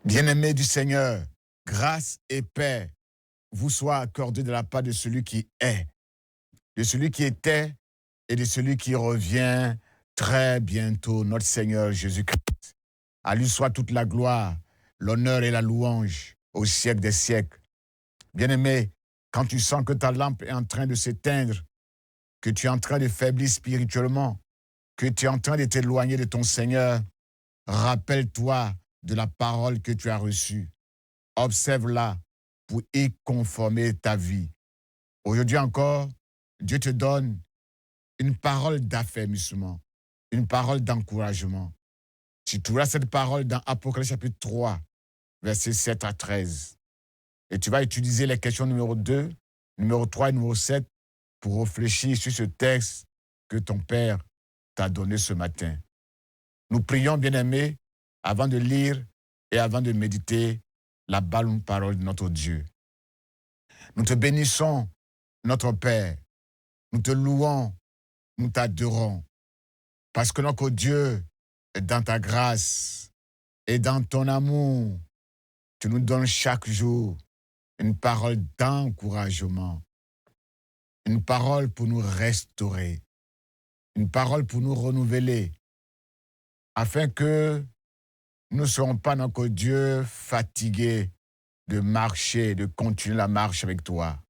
Bien-aimés du Seigneur, grâce et paix vous soient accordées de la part de celui qui est, de celui qui était et de celui qui revient très bientôt, notre Seigneur Jésus-Christ. À lui soit toute la gloire, l'honneur et la louange au siècle des siècles. Bien-aimé, quand tu sens que ta lampe est en train de s'éteindre, que tu es en train de faiblir spirituellement, que tu es en train de t'éloigner de ton Seigneur, rappelle-toi de la parole que tu as reçue. Observe-la pour y conformer ta vie. Aujourd'hui encore, Dieu te donne une parole d'affermissement, une parole d'encouragement. Tu trouveras cette parole dans Apocalypse chapitre 3, versets 7 à 13. Et tu vas utiliser les questions numéro 2, numéro 3 et numéro 7 pour réfléchir sur ce texte que ton Père t'a donné ce matin. Nous prions, bien-aimés, avant de lire et avant de méditer la bonne parole de notre Dieu. Nous te bénissons, notre Père. Nous te louons, nous t'adorons. Parce que notre Dieu est dans ta grâce et dans ton amour. Tu nous donnes chaque jour une parole d'encouragement, une parole pour nous restaurer, une parole pour nous renouveler, afin que nous ne serons pas, notre Dieu, fatigués de marcher, de continuer la marche avec toi.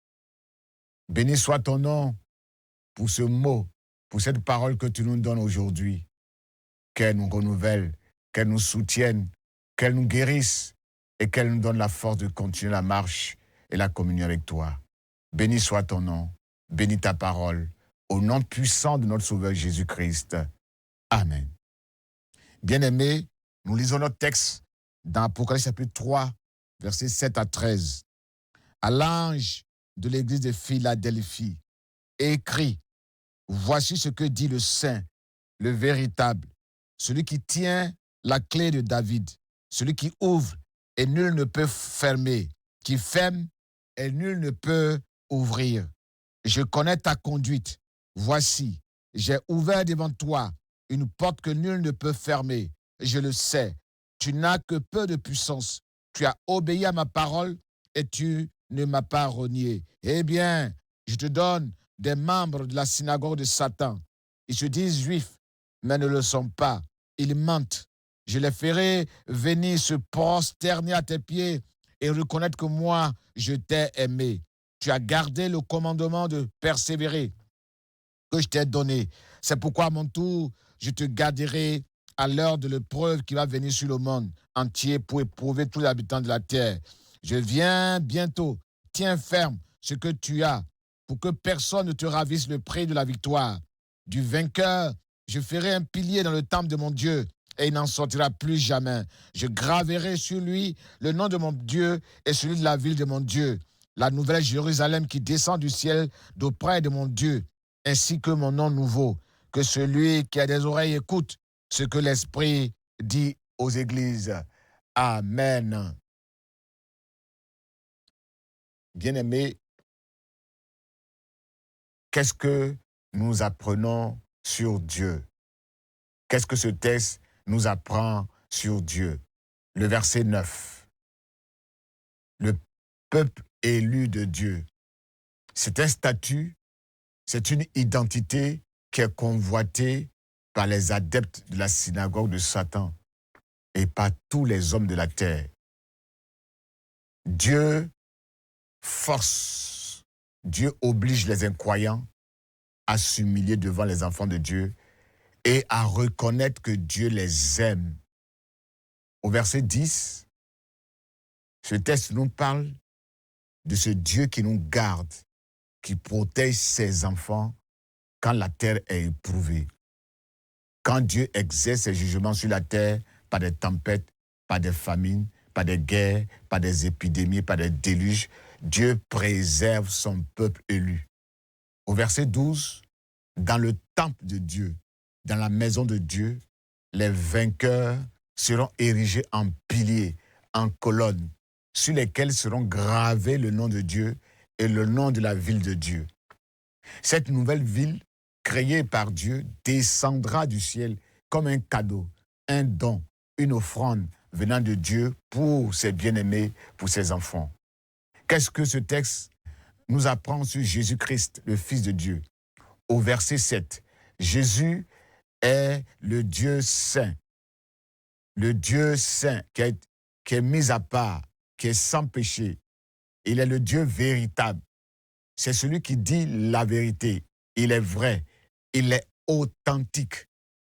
Béni soit ton nom pour ce mot, pour cette parole que tu nous donnes aujourd'hui. Qu'elle nous renouvelle, qu'elle nous soutienne, qu'elle nous guérisse et qu'elle nous donne la force de continuer la marche et la communion avec toi. Béni soit ton nom, bénis ta parole, au nom puissant de notre Sauveur Jésus-Christ. Amen. Bien-aimés, nous lisons notre texte dans Apocalypse chapitre 3, versets 7 à 13. À l'ange de l'église de Philadelphie, écrit, voici ce que dit le Saint, le véritable, celui qui tient la clé de David, celui qui ouvre et nul ne peut fermer, qui ferme et nul ne peut ouvrir. Je connais ta conduite. Voici, j'ai ouvert devant toi une porte que nul ne peut fermer. Je le sais, tu n'as que peu de puissance. Tu as obéi à ma parole et tu ne m'as pas renié. Eh bien, je te donne des membres de la synagogue de Satan. Ils se disent juifs, mais ne le sont pas. Ils mentent. Je les ferai venir se prosterner à tes pieds et reconnaître que moi, je t'ai aimé. Tu as gardé le commandement de persévérer que je t'ai donné. C'est pourquoi à mon tour, je te garderai à l'heure de l'épreuve qui va venir sur le monde entier pour éprouver tous les habitants de la terre. Je viens bientôt. Tiens ferme ce que tu as pour que personne ne te ravisse le prix de la victoire. Du vainqueur, je ferai un pilier dans le temple de mon Dieu et il n'en sortira plus jamais. Je graverai sur lui le nom de mon Dieu et celui de la ville de mon Dieu, la nouvelle Jérusalem qui descend du ciel d'auprès de mon Dieu, ainsi que mon nom nouveau. Que celui qui a des oreilles écoute ce que l'Esprit dit aux églises. Amen. Bien-aimés, qu'est-ce que nous apprenons sur Dieu? Qu'est-ce que ce texte nous apprend sur Dieu? Le verset 9. Le peuple élu de Dieu. C'est un statut, c'est une identité qui est convoitée par les adeptes de la synagogue de Satan et par tous les hommes de la terre. Dieu force, Dieu oblige les incroyants à s'humilier devant les enfants de Dieu et à reconnaître que Dieu les aime. Au verset 10, ce texte nous parle de ce Dieu qui nous garde, qui protège ses enfants quand la terre est éprouvée. Quand Dieu exerce ses jugements sur la terre par des tempêtes, par des famines, par des guerres, par des épidémies, par des déluges, Dieu préserve son peuple élu. Au verset 12, dans le temple de Dieu, dans la maison de Dieu, les vainqueurs seront érigés en piliers, en colonnes, sur lesquels seront gravés le nom de Dieu et le nom de la ville de Dieu. Cette nouvelle ville, créée par Dieu, descendra du ciel comme un cadeau, un don, une offrande venant de Dieu pour ses bien-aimés, pour ses enfants. Qu'est-ce que ce texte nous apprend sur Jésus-Christ, le Fils de Dieu? Au verset 7, Jésus est le Dieu saint. Le Dieu saint qui est mis à part, qui est sans péché. Il est le Dieu véritable. C'est celui qui dit la vérité. Il est vrai. Il est authentique.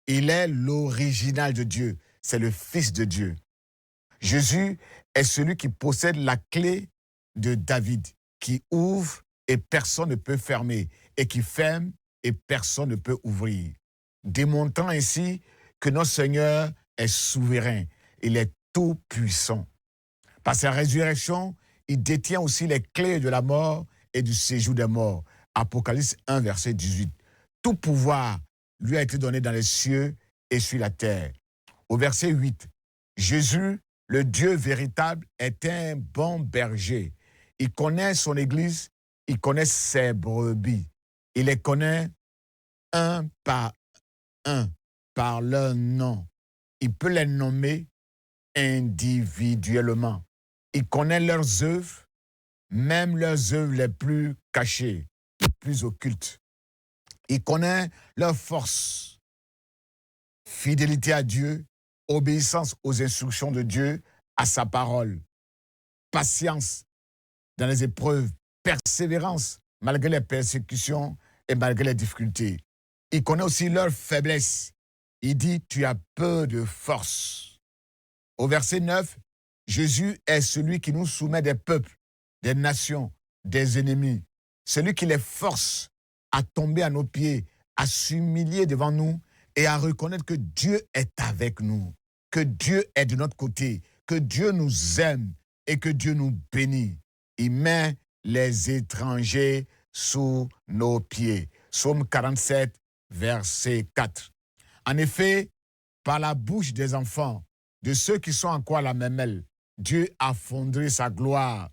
Il est l'original de Dieu. C'est le Fils de Dieu. Jésus est celui qui possède la clé de David, qui ouvre et personne ne peut fermer, et qui ferme et personne ne peut ouvrir. Démontrant ainsi que notre Seigneur est souverain. Il est tout puissant. Par sa résurrection, il détient aussi les clés de la mort et du séjour des morts. Apocalypse 1, verset 18. Tout pouvoir lui a été donné dans les cieux et sur la terre. Au verset 8, Jésus, le Dieu véritable, est un bon berger. Il connaît son Église, il connaît ses brebis. Il les connaît un, par leur nom. Il peut les nommer individuellement. Il connaît leurs œuvres, même leurs œuvres les plus cachées, les plus occultes. Il connaît leurs forces, fidélité à Dieu, obéissance aux instructions de Dieu, à sa parole, patience dans les épreuves, persévérance malgré les persécutions et malgré les difficultés. Il connaît aussi leurs faiblesses. Il dit, tu as peu de force. Au verset 9, Jésus est celui qui nous soumet des peuples, des nations, des ennemis. Celui qui les force à tomber à nos pieds, à s'humilier devant nous et à reconnaître que Dieu est avec nous, que Dieu est de notre côté, que Dieu nous aime et que Dieu nous bénit. Il met les étrangers sous nos pieds. Psaume 47, verset 4. En effet, par la bouche des enfants, de ceux qui sont encore à la mamelle, Dieu a fondé sa gloire.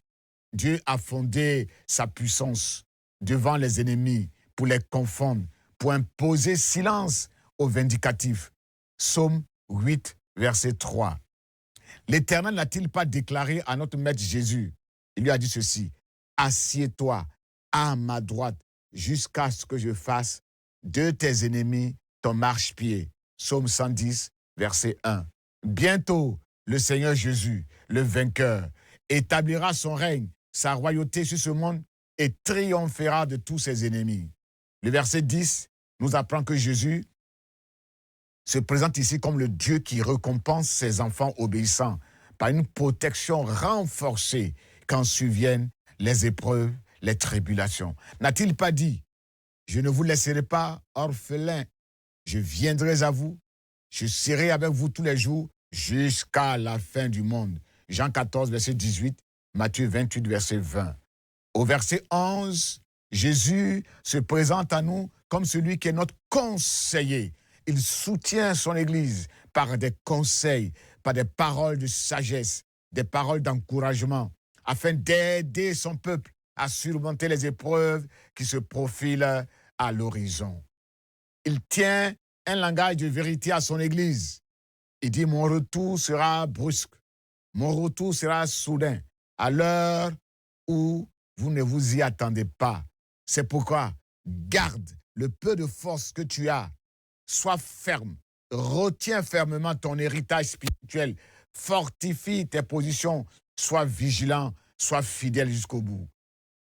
Dieu a fondé sa puissance devant les ennemis pour les confondre, pour imposer silence aux vindicatifs. Psaume 8, verset 3. L'Éternel n'a-t-il pas déclaré à notre Maître Jésus? Il lui a dit ceci, « Assieds-toi à ma droite jusqu'à ce que je fasse de tes ennemis ton marchepied. » Psaume 110, verset 1. Bientôt, le Seigneur Jésus, le vainqueur, établira son règne, sa royauté sur ce monde et triomphera de tous ses ennemis. Le verset 10 nous apprend que Jésus se présente ici comme le Dieu qui récompense ses enfants obéissants par une protection renforcée quand surviennent les épreuves, les tribulations. N'a-t-il pas dit, je ne vous laisserai pas orphelins, je viendrai à vous, je serai avec vous tous les jours jusqu'à la fin du monde. Jean 14, verset 18, Matthieu 28, verset 20. Au verset 11, Jésus se présente à nous comme celui qui est notre conseiller. Il soutient son Église par des conseils, par des paroles de sagesse, des paroles d'encouragement, afin d'aider son peuple à surmonter les épreuves qui se profilent à l'horizon. Il tient un langage de vérité à son Église. Il dit, mon retour sera brusque, mon retour sera soudain, à l'heure où vous ne vous y attendez pas. C'est pourquoi, garde le peu de force que tu as, sois ferme, retiens fermement ton héritage spirituel, fortifie tes positions, sois vigilant, sois fidèle jusqu'au bout.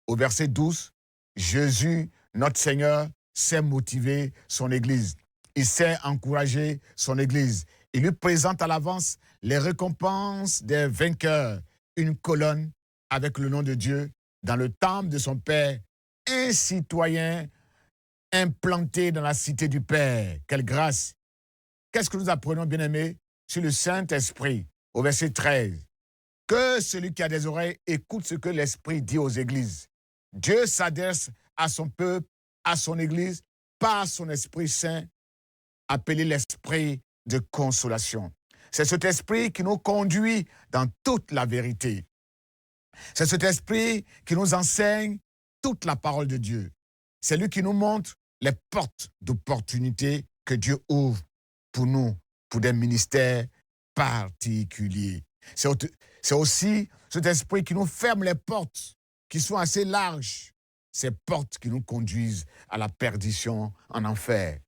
Au verset 12, Jésus, notre Seigneur, sait motiver son Église. Il sait encourager son Église. Il lui présente à l'avance les récompenses des vainqueurs, une colonne avec le nom de Dieu dans le temple de son Père, un citoyen implanté dans la cité du Père. Quelle grâce! Qu'est-ce que nous apprenons, bien-aimés, sur le Saint-Esprit, au verset 13? Que celui qui a des oreilles écoute ce que l'Esprit dit aux églises. Dieu s'adresse à son peuple, à son Église, par son Esprit Saint, appelé l'Esprit de consolation. C'est cet Esprit qui nous conduit dans toute la vérité. C'est cet Esprit qui nous enseigne toute la parole de Dieu. C'est lui qui nous montre les portes d'opportunité que Dieu ouvre pour nous, pour des ministères, particulier. C'est aussi cet esprit qui nous ferme les portes, qui sont assez larges. Ces portes qui nous conduisent à la perdition en enfer.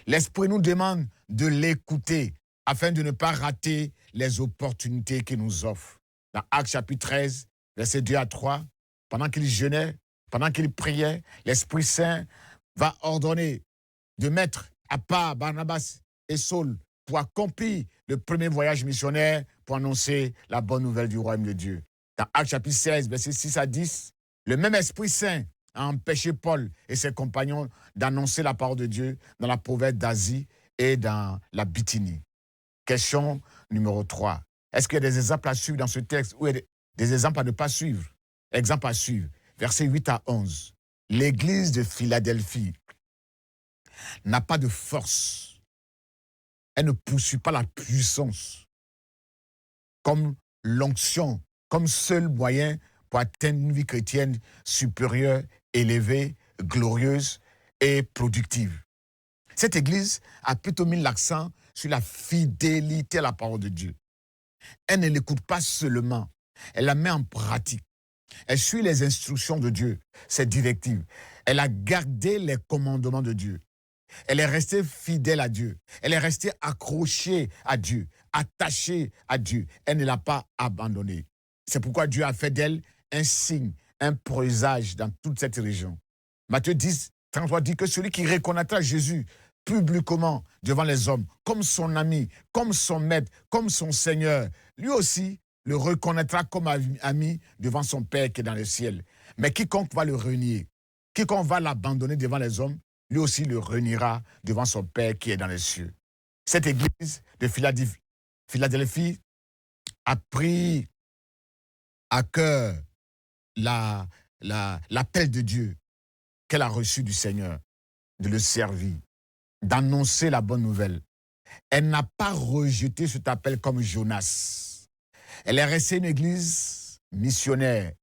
L'esprit nous demande de l'écouter afin de ne pas rater les opportunités qu'il nous offre. Dans Actes chapitre 13, versets 2 à 3, pendant qu'il jeûnait, pendant qu'il priait, l'Esprit Saint va ordonner de mettre à part Barnabas et Saul pour accomplir le premier voyage missionnaire pour annoncer la bonne nouvelle du royaume de Dieu. Dans Actes chapitre 16, versets 6 à 10, le même Esprit Saint a empêché Paul et ses compagnons d'annoncer la parole de Dieu dans la province d'Asie et dans la Bithynie. Question numéro 3. Est-ce qu'il y a des exemples à suivre dans ce texte ou des exemples à ne pas suivre? Exemple à suivre. Versets 8 à 11. L'église de Philadelphie n'a pas de force. Elle ne poursuit pas la puissance comme l'onction, comme seul moyen pour atteindre une vie chrétienne supérieure, élevée, glorieuse et productive. Cette église a plutôt mis l'accent sur la fidélité à la parole de Dieu. Elle ne l'écoute pas seulement, elle la met en pratique. Elle suit les instructions de Dieu, ses directives. Elle a gardé les commandements de Dieu. Elle est restée fidèle à Dieu. Elle est restée accrochée à Dieu, attachée à Dieu. Elle ne l'a pas abandonnée. C'est pourquoi Dieu a fait d'elle un signe, un présage dans toute cette région. Matthieu 10, 33 dit que celui qui reconnaîtra Jésus publiquement devant les hommes, comme son ami, comme son maître, comme son Seigneur, lui aussi le reconnaîtra comme ami devant son Père qui est dans le ciel. Mais quiconque va le renier, quiconque va l'abandonner devant les hommes, lui aussi le reniera devant son Père qui est dans les cieux. Cette église de Philadelphie a pris à cœur l'appel de Dieu qu'elle a reçu du Seigneur, de le servir, d'annoncer la bonne nouvelle. Elle n'a pas rejeté cet appel comme Jonas. Elle est restée une église missionnaire,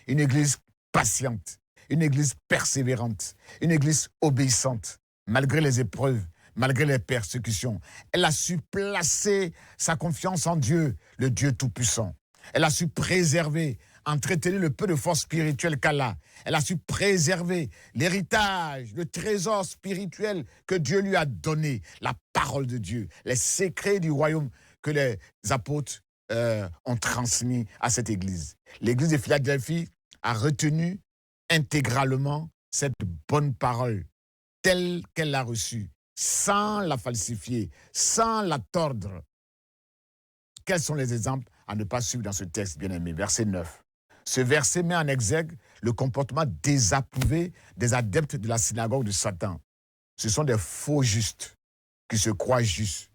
une église patiente, une église persévérante, une église obéissante, malgré les épreuves, malgré les persécutions. Elle a su placer sa confiance en Dieu, le Dieu Tout-Puissant. Elle a su préserver, entretenir le peu de force spirituelle qu'elle a. Elle a su préserver l'héritage, le trésor spirituel que Dieu lui a donné, la parole de Dieu, les secrets du royaume que les apôtres ont transmis à cette église. L'église de Philadelphie a retenu intégralement cette bonne parole telle qu'elle l'a reçue, sans la falsifier, sans la tordre. Quels sont les exemples à ne pas suivre dans ce texte, bien-aimé? Verset 9. Ce verset met en exergue le comportement désapprouvé des adeptes de la synagogue de Satan. Ce sont des faux justes qui se croient justes,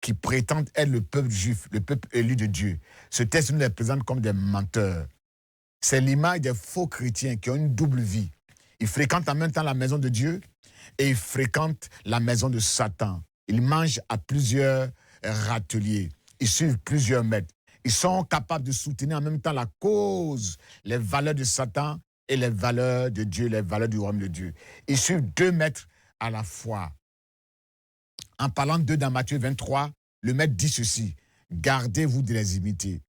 qui prétendent être le peuple juif, le peuple élu de Dieu. Ce texte nous les présente comme des menteurs. C'est l'image des faux chrétiens qui ont une double vie. Ils fréquentent en même temps la maison de Dieu et ils fréquentent la maison de Satan. Ils mangent à plusieurs râteliers. Ils suivent plusieurs maîtres. Ils sont capables de soutenir en même temps la cause, les valeurs de Satan et les valeurs de Dieu, les valeurs du royaume de Dieu. Ils suivent deux maîtres à la fois. En parlant d'eux dans Matthieu 23, le maître dit ceci: gardez-vous de les imiter,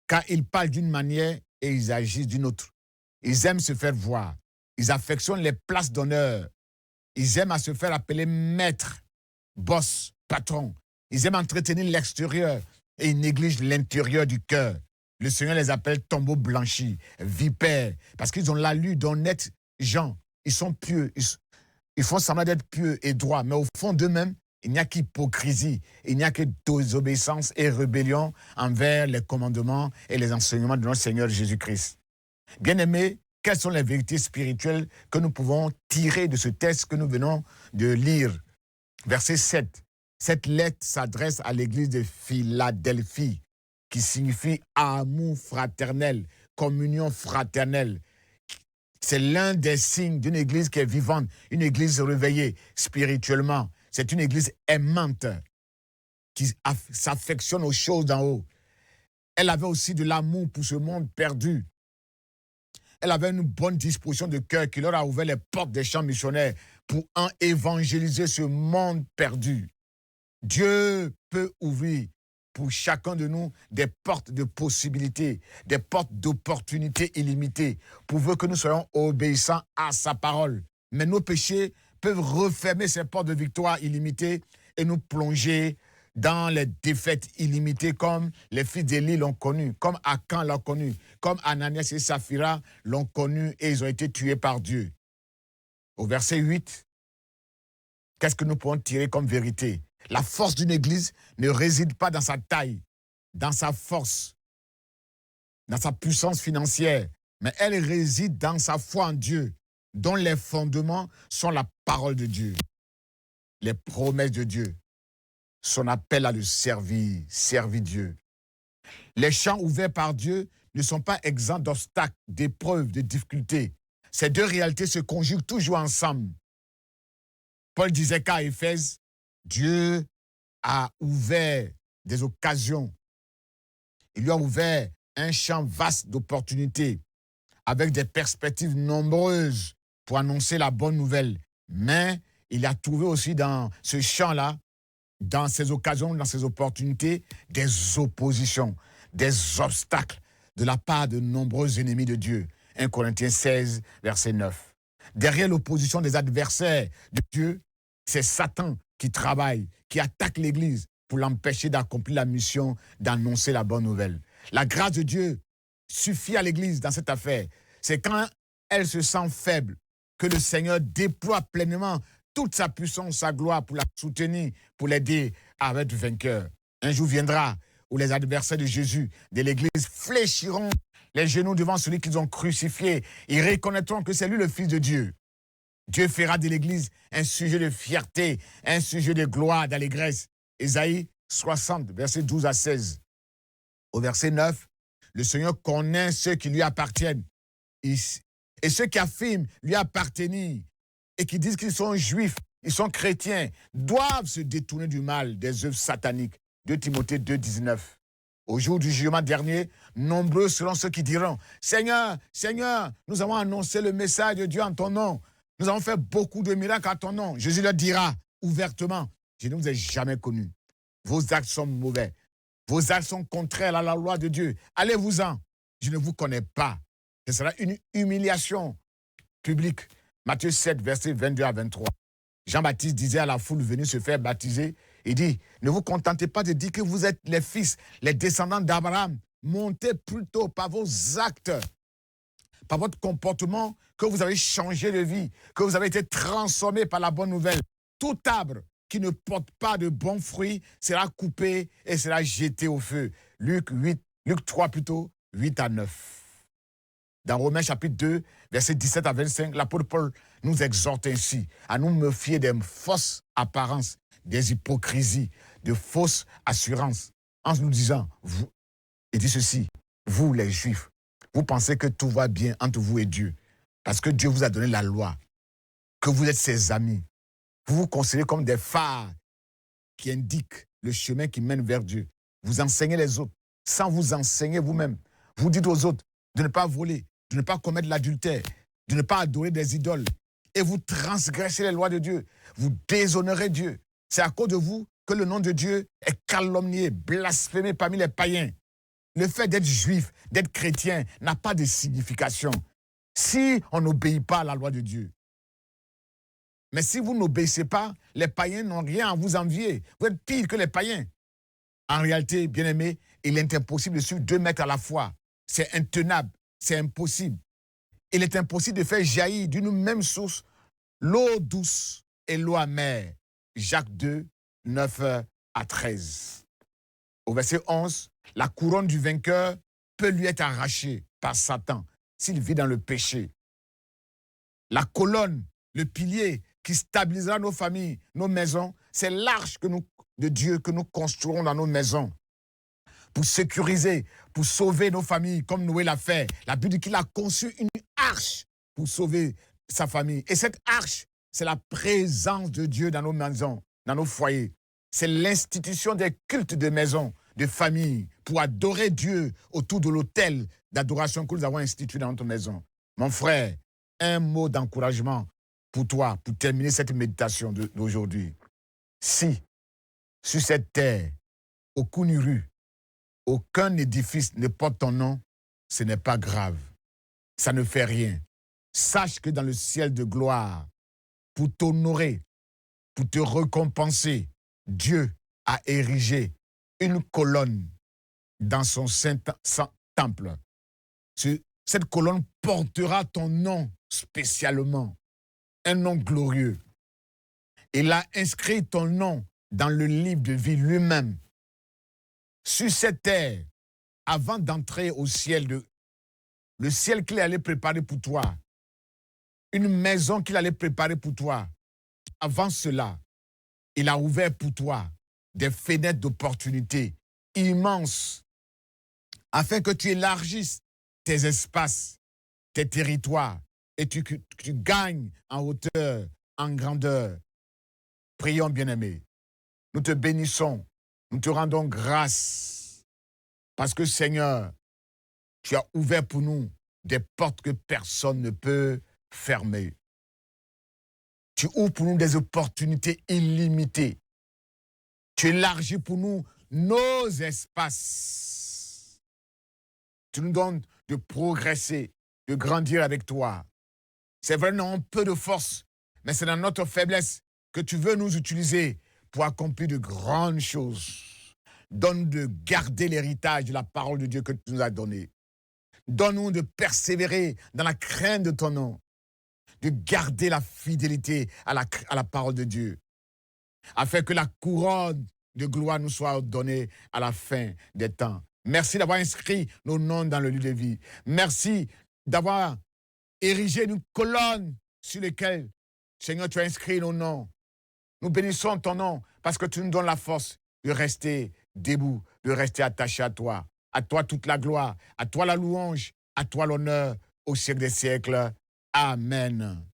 car ils parlent d'une manière et ils agissent d'une autre. Ils aiment se faire voir. Ils affectionnent les places d'honneur. Ils aiment à se faire appeler maître, boss, patron. Ils aiment entretenir l'extérieur et ils négligent l'intérieur du cœur. Le Seigneur les appelle tombeaux blanchis, vipères, parce qu'ils ont l'allure d'honnêtes gens. Ils sont pieux. Ils font semblant d'être pieux et droits, mais au fond d'eux-mêmes, il n'y a qu'hypocrisie, il n'y a que désobéissance et rébellion envers les commandements et les enseignements de notre Seigneur Jésus-Christ. Bien-aimés, quelles sont les vérités spirituelles que nous pouvons tirer de ce texte que nous venons de lire? Verset 7. Cette lettre s'adresse à l'église de Philadelphie, qui signifie amour fraternel, communion fraternelle. C'est l'un des signes d'une église qui est vivante, une église réveillée spirituellement. C'est une église aimante qui s'affectionne aux choses d'en haut. Elle avait aussi de l'amour pour ce monde perdu. Elle avait une bonne disposition de cœur qui leur a ouvert les portes des champs missionnaires pour en évangéliser ce monde perdu. Dieu peut ouvrir pour chacun de nous des portes de possibilités, des portes d'opportunités illimitées, pourvu que nous soyons obéissants à sa parole. Mais nos péchés peuvent refermer ces portes de victoire illimitées et nous plonger dans les défaites illimitées comme les fils d'Élie l'ont connu, comme Akan l'a connu, comme Ananias et Saphira l'ont connu et ils ont été tués par Dieu. Au verset 8, qu'est-ce que nous pouvons tirer comme vérité? La force d'une église ne réside pas dans sa taille, dans sa force, dans sa puissance financière, mais elle réside dans sa foi en Dieu, dont les fondements sont la parole de Dieu, les promesses de Dieu, son appel à le servir, servir Dieu. Les champs ouverts par Dieu ne sont pas exempts d'obstacles, d'épreuves, de difficultés. Ces deux réalités se conjuguent toujours ensemble. Paul disait qu'à Éphèse, Dieu a ouvert des occasions. Il lui a ouvert un champ vaste d'opportunités avec des perspectives nombreuses pour annoncer la bonne nouvelle. Mais il a trouvé aussi dans ce champ-là, dans ces occasions, dans ces opportunités, des oppositions, des obstacles de la part de nombreux ennemis de Dieu. 1 Corinthiens 16, verset 9. Derrière l'opposition des adversaires de Dieu, c'est Satan qui travaille, qui attaque l'Église pour l'empêcher d'accomplir la mission d'annoncer la bonne nouvelle. La grâce de Dieu suffit à l'Église dans cette affaire. C'est quand elle se sent faible que le Seigneur déploie pleinement toute sa puissance, sa gloire pour la soutenir, pour l'aider à être vainqueur. Un jour viendra où les adversaires de Jésus, de l'Église, fléchiront les genoux devant celui qu'ils ont crucifié. Ils reconnaîtront que c'est lui le Fils de Dieu. Dieu fera de l'Église un sujet de fierté, un sujet de gloire, d'allégresse. Ésaïe 60, versets 12 à 16. Au verset 9, le Seigneur connaît ceux qui lui appartiennent. Et ceux qui affirment lui appartenir et qui disent qu'ils sont juifs, ils sont chrétiens, doivent se détourner du mal, des œuvres sataniques. 2 Timothée 2, 19. Au jour du jugement dernier, nombreux seront ceux qui diront « Seigneur, Seigneur, nous avons annoncé le message de Dieu en ton nom. Nous avons fait beaucoup de miracles en ton nom. » Jésus leur dira ouvertement « Je ne vous ai jamais connu. Vos actes sont mauvais. Vos actes sont contraires à la loi de Dieu. Allez-vous-en. Je ne vous connais pas. » Ce sera une humiliation publique. Matthieu 7, versets 22 à 23. Jean-Baptiste disait à la foule venue se faire baptiser, il dit, ne vous contentez pas de dire que vous êtes les fils, les descendants d'Abraham. Montez plutôt par vos actes, par votre comportement, que vous avez changé de vie, que vous avez été transformé par la bonne nouvelle. Tout arbre qui ne porte pas de bons fruits sera coupé et sera jeté au feu. Luc 3 plutôt, 8 à 9. Dans Romains chapitre 2, versets 17 à 25, l'apôtre Paul nous exhorte ainsi à nous méfier des fausses apparences, des hypocrisies, de fausses assurances, en nous disant, vous, il dit ceci, vous les Juifs, vous pensez que tout va bien entre vous et Dieu, parce que Dieu vous a donné la loi, que vous êtes ses amis. Vous vous considérez comme des phares qui indiquent le chemin qui mène vers Dieu. Vous enseignez les autres sans vous enseigner vous-même. Vous dites aux autres de ne pas voler, de ne pas commettre l'adultère, de ne pas adorer des idoles. Et vous transgressez les lois de Dieu. Vous déshonorez Dieu. C'est à cause de vous que le nom de Dieu est calomnié, blasphémé parmi les païens. Le fait d'être juif, d'être chrétien, n'a pas de signification si on n'obéit pas à la loi de Dieu. Mais si vous n'obéissez pas, les païens n'ont rien à vous envier. Vous êtes pire que les païens. En réalité, bien-aimés, il est impossible de suivre 2 maîtres à la fois. C'est intenable, c'est impossible. Il est impossible de faire jaillir d'une même source l'eau douce et l'eau amère. Jacques 2, 9 à 13. Au verset 11, la couronne du vainqueur peut lui être arrachée par Satan s'il vit dans le péché. La colonne, le pilier qui stabilisera nos familles, nos maisons, c'est l'arche de Dieu que nous construirons dans nos maisons pour sécuriser, pour sauver nos familles, comme Noé l'a fait. La Bible dit qu'il a conçu une arche pour sauver sa famille. Et cette arche, c'est la présence de Dieu dans nos maisons, dans nos foyers. C'est l'institution des cultes de maison, de famille, pour adorer Dieu autour de l'autel d'adoration que nous avons institué dans notre maison. Mon frère, un mot d'encouragement pour toi, pour terminer cette méditation d'aujourd'hui. Si, sur cette terre, aucune rue, aucun édifice ne porte ton nom, ce n'est pas grave. Ça ne fait rien. Sache que dans le ciel de gloire, pour t'honorer, pour te récompenser, Dieu a érigé une colonne dans son saint temple. Cette colonne portera ton nom spécialement, un nom glorieux. Il a inscrit ton nom dans le livre de vie lui-même. Sur cette terre, avant d'entrer au ciel, le ciel qu'il allait préparer pour toi, une maison qu'il allait préparer pour toi, avant cela, il a ouvert pour toi des fenêtres d'opportunités immenses afin que tu élargisses tes espaces, tes territoires et tu gagnes en hauteur, en grandeur. Prions, bien-aimés. Nous te bénissons, nous te rendons grâce parce que, Seigneur, tu as ouvert pour nous des portes que personne ne peut fermer. Tu ouvres pour nous des opportunités illimitées. Tu élargis pour nous nos espaces. Tu nous donnes de progresser, de grandir avec toi. C'est vrai, nous avons peu de force, mais c'est dans notre faiblesse que tu veux nous utiliser pour accomplir de grandes choses. Donne de garder l'héritage de la parole de Dieu que tu nous as donné. Donne-nous de persévérer dans la crainte de ton nom, de garder la fidélité à la parole de Dieu, afin que la couronne de gloire nous soit donnée à la fin des temps. Merci d'avoir inscrit nos noms dans le livre de vie. Merci d'avoir érigé une colonne sur laquelle, Seigneur, tu as inscrit nos noms. Nous bénissons ton nom parce que tu nous donnes la force de rester debout, de rester attaché à toi. À toi toute la gloire, à toi la louange, à toi l'honneur au siècle des siècles. Amen.